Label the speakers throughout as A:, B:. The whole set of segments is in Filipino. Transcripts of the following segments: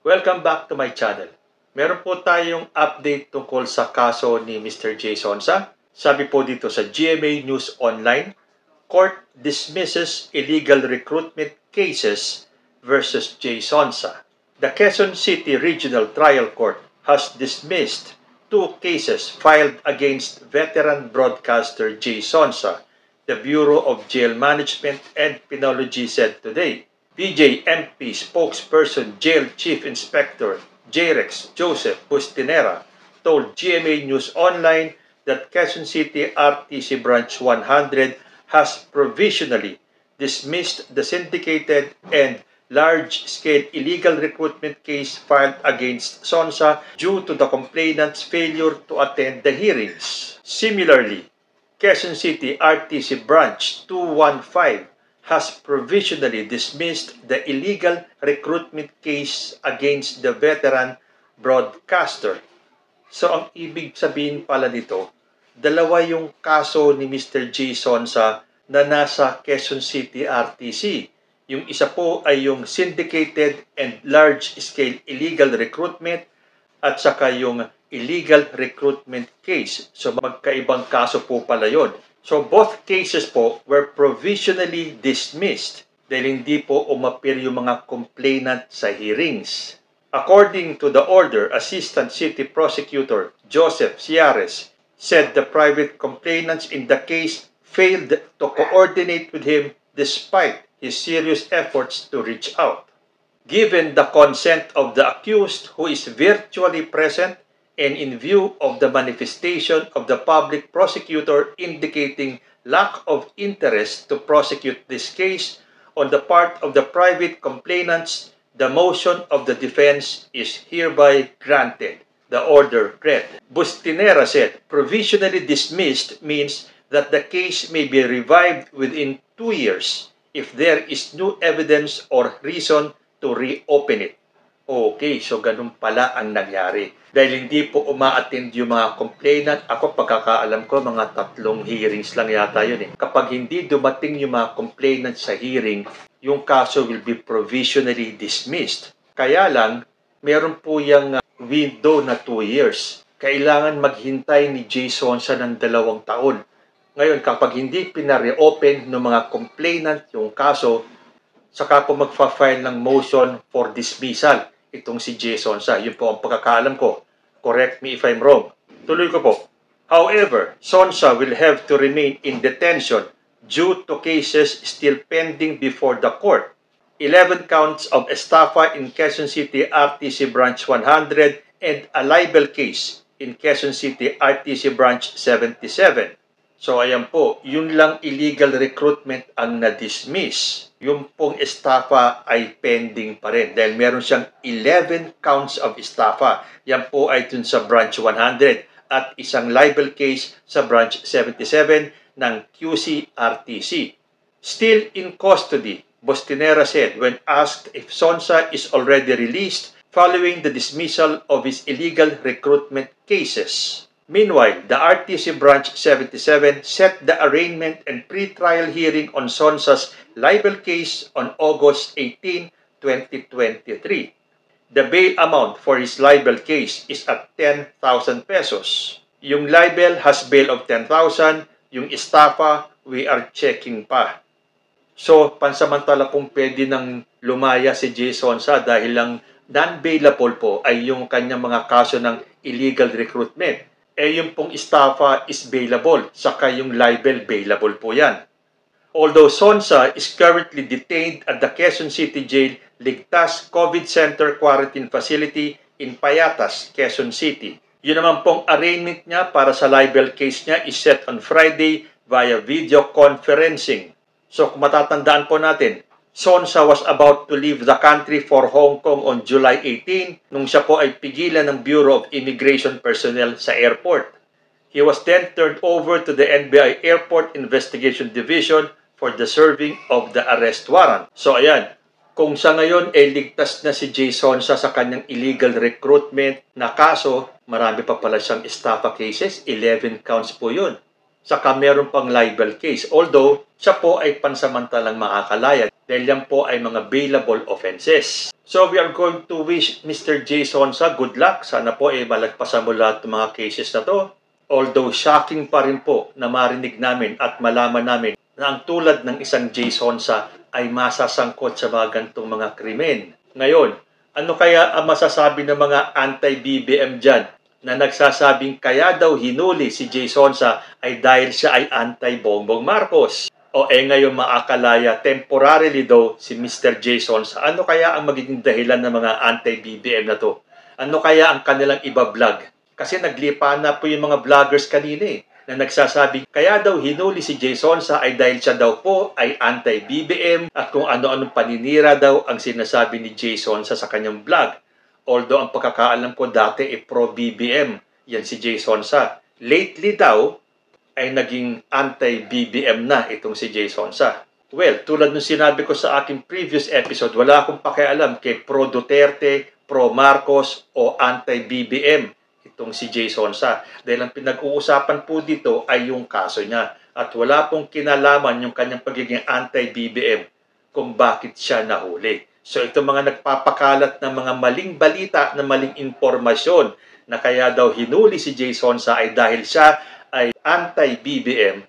A: Welcome back to my channel. Meron po tayong update tungkol sa kaso ni Mr. Jay Sonsa. Sabi po dito sa GMA News Online, Court dismisses illegal recruitment cases versus Jay Sonsa. The Quezon City Regional Trial Court has dismissed 2 cases filed against veteran broadcaster Jay Sonsa, the Bureau of Jail Management and Penology said today. VJMP spokesperson Jail Chief Inspector JREX Joseph Bustinera told GMA News Online that Quezon City RTC Branch 100 has provisionally dismissed the syndicated and large-scale illegal recruitment case filed against Sonsa due to the complainant's failure to attend the hearings. Similarly, Quezon City RTC Branch 215 has provisionally dismissed the illegal recruitment case against the veteran broadcaster. So, ang ibig sabihin pala nito, dalawa yung kaso ni Mr. Jay Sonsa na nasa Quezon City RTC. Yung isa po ay yung syndicated and large-scale illegal recruitment at saka yung illegal recruitment case. So, magkaibang kaso po pala yun. So, both cases po were provisionally dismissed dahil hindi po umapir yung mga complainant sa hearings. According to the order, Assistant City Prosecutor Joseph Ciares said the private complainants in the case failed to coordinate with him despite his serious efforts to reach out. Given the consent of the accused who is virtually present, and in view of the manifestation of the public prosecutor indicating lack of interest to prosecute this case on the part of the private complainants, the motion of the defense is hereby granted. The order read. Bustinera said, provisionally dismissed means that the case may be revived within 2 years if there is new evidence or reason to reopen it. Okay, so ganun pala ang nangyari. Dahil hindi po uma-attend yung mga complainant, ako pagkakaalam ko, mga 3 hearings lang yata yun eh. Kapag hindi dumating yung mga complainant sa hearing, yung kaso will be provisionally dismissed. Kaya lang, meron po yung window na 2 years. Kailangan maghintay ni Jay Sonsa ng 2 taon. Ngayon, kapag hindi pina-reopen ng mga complainant yung kaso, saka po magfa-file ng motion for dismissal itong si Jay Sonsa. Yun po ang pagkakaalam ko. Correct me if I'm wrong. Tuloy ko po. However, Sonsa will have to remain in detention due to cases still pending before the court. 11 counts of estafa in Quezon City RTC Branch 100 and a libel case in Quezon City RTC Branch 77. So ayan po, yun lang illegal recruitment ang na-dismiss. Yung pong estafa ay pending pa rin dahil meron siyang 11 counts of estafa. Yan po ay dun sa Branch 100 at isang libel case sa Branch 77 ng QC-RTC. Still in custody, Bustinera said when asked if Sonsa is already released following the dismissal of his illegal recruitment cases. Meanwhile, the RTC Branch 77 set the arraignment and pre-trial hearing on Sonsa's libel case on August 18, 2023. The bail amount for his libel case is at 10,000 pesos. Yung libel has bail of 10,000, yung estafa, we are checking pa. So, pansamantala pong pwede nang lumaya si Jay Sonsa dahil lang non-bailable po ay yung kanyang mga kaso ng illegal recruitment. Yung pong estafa is bailable, saka yung libel bailable po yan. Although Sonsa is currently detained at the Quezon City Jail Ligtas COVID Center Quarantine Facility in Payatas, Quezon City. Yun naman pong arraignment niya para sa libel case niya is set on Friday via video conferencing. So kung matatandaan po natin, Sonsa was about to leave the country for Hong Kong on July 18 nung siya po ay pigilan ng Bureau of Immigration personnel sa airport. He was then turned over to the NBI Airport Investigation Division for the serving of the arrest warrant. So ayan, kung sa ngayon ay ligtas na si Jay Sonsa sa kanyang illegal recruitment na kaso, marami pa pala siyang estafa cases, 11 counts po yun. Saka meron pang libel case. Although, siya po ay pansamantalang makakalaya dahil yan po ay mga bailable offenses. So we are going to wish Mr. J. Sonsa good luck. Sana po ay malagpasan mo lahat ng mga cases na to. Although shocking pa rin po na marinig namin at malaman namin na ang tulad ng isang J. Sonsa ay masasangkot sa mga gantong mga krimen. Ngayon, ano kaya ang masasabi ng mga anti-BBM dyan na nagsasabing kaya daw hinuli si J. Sonsa ay dahil siya ay anti-Bongbong Marcos? O ngayon maakalaya temporarily daw si Mr. J. Sonsa. Ano kaya ang magiging dahilan ng mga anti-BBM na to? Ano kaya ang kanilang iba-vlog? Kasi naglipa na po yung mga vloggers kanina na nagsasabing kaya daw hinuli si J. Sonsa ay dahil siya daw po ay anti-BBM at kung ano-anong paninira daw ang sinasabi ni J. Sonsa sa kanyang vlog. Although ang pagkakaalam ko dati ay pro-BBM yan si J. Sonsa. Lately daw ay naging anti-BBM na itong si J. Sonsa. Well, tulad ng sinabi ko sa aking previous episode, wala akong pakialam kay pro-Duterte, pro-Marcos o anti-BBM itong si J. Sonsa. Dahil ang pinag-uusapan po dito ay yung kaso niya. At wala pong kinalaman yung kanyang pagiging anti-BBM kung bakit siya nahuli. So itong mga nagpapakalat ng mga maling balita, na maling impormasyon na kaya daw hinuli si J. Sonsa ay dahil siya ay anti-BBM,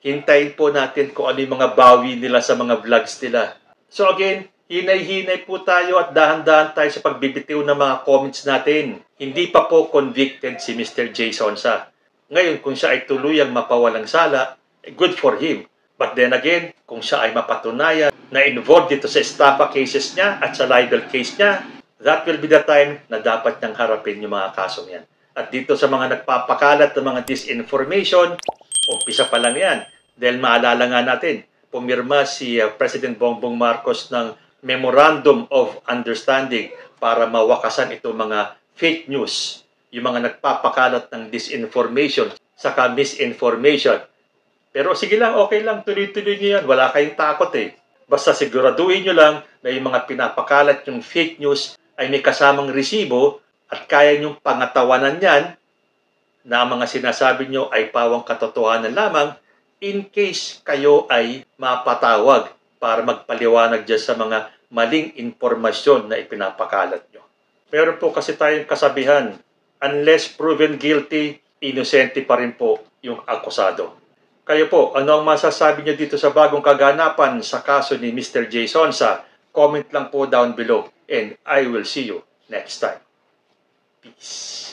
A: hintayin po natin kung ano yung mga bawi nila sa mga vlogs nila. So again, hinay-hinay po tayo at dahan-dahan tayo sa pagbibitiw ng mga comments natin. Hindi pa po convicted si Mr. J. Sonsa. Ngayon, kung siya ay tuluyang mapawalang sala, good for him. But then again, kung siya ay mapatunayan na involved dito sa estafa cases niya at sa libel case niya, that will be the time na dapat niyang harapin yung mga kasong yan. At dito sa mga nagpapakalat ng mga disinformation, umpisa pa lang yan. Dahil maalala nga natin, pumirma si President Bongbong Marcos ng Memorandum of Understanding para mawakasan itong mga fake news, yung mga nagpapakalat ng disinformation, saka misinformation. Pero sige lang, okay lang, tuloy-tuloy nyo yan. Wala kayong takot Basta siguraduhin nyo lang na yung mga pinapakalat yung fake news ay may kasamang resibo at kaya nyong pangatawanan yan na ang mga sinasabi nyo ay pawang katotohanan lamang in case kayo ay mapatawag para magpaliwanag dyan sa mga maling impormasyon na ipinapakalat nyo. Meron po kasi tayong kasabihan, unless proven guilty, inosente pa rin po yung akusado. Kayo po, ano ang masasabi nyo dito sa bagong kaganapan sa kaso ni Mr. J. Sonsa? Comment lang po down below and I will see you next time. Peace.